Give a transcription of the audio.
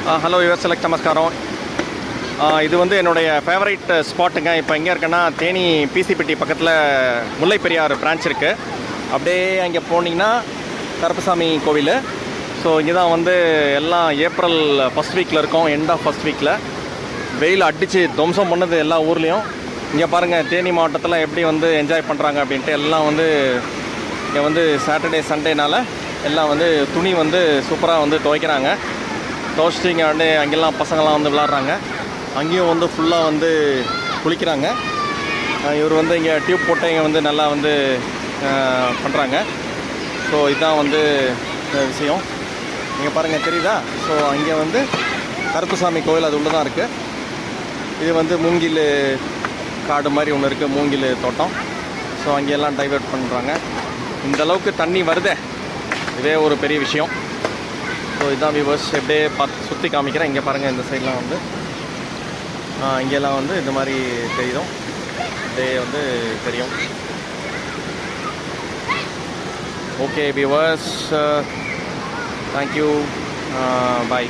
Hello your select நமஸ்காரம். இது வந்து என்னுடைய ஃபேவரைட் ஸ்பாட்டுங்க. இப்போ எங்கே இருக்கேன்னா தேனி பிசிபிடி பக்கத்தில் முல்லை பெரியார் பிரான்ச் இருக்குது. அப்படியே அங்கே போனீங்கன்னா கருப்பசாமி கோவில். ஸோ இங்கே தான் வந்து எல்லாம் ஏப்ரல் ஃபஸ்ட் வீக்கில் இருக்கோம். எண்ட் ஆஃப் ஃபஸ்ட் வீக்கில் வெயில் அடித்து துவம்சம் பண்ணது எல்லா ஊர்லேயும். இங்கே பாருங்கள் தேனி மாவட்டத்தில் எப்படி வந்து என்ஜாய் பண்ணுறாங்க அப்படின்ட்டு. எல்லாம் வந்து இங்கே வந்து சாட்டர்டே சண்டேனால் எல்லாம் வந்து துணி வந்து சூப்பராக வந்து துவைக்கிறாங்க. துவைச்சிட்டு இங்கே வந்து அங்கெல்லாம் பசங்கள்லாம் வந்து விளாட்றாங்க. அங்கேயும் வந்து ஃபுல்லாக வந்து குளிக்கிறாங்க. இவர் வந்து இங்கே டியூப் போட்டு இங்கே வந்து நல்லா வந்து பண்ணுறாங்க. ஸோ இதுதான் வந்து விஷயம். இங்கே பாருங்கள் தெரியுதா? ஸோ அங்கே வந்து கருப்புசாமி கோவில் அது உள்ளே தான் இருக்குது. இது வந்து மூங்கில் காடு மாதிரி ஒன்று இருக்குது, மூங்கில் தோட்டம். ஸோ அங்கெல்லாம் டைவர்ட் பண்ணுறாங்க. இந்தளவுக்கு தண்ணி வருதே, இதே ஒரு பெரிய விஷயம். ஸோ இதுதான் வியூவர்ஸ், எப்படியே பார்த்து சுற்றி காமிக்கிறேன். இங்கே பாருங்கள், இந்த சைட்லாம் வந்து இங்கெல்லாம் வந்து இந்த மாதிரி தெரியும், அப்படியே வந்து தெரியும். ஓகே வியூவர்ஸ், தேங்க்யூ, பாய்.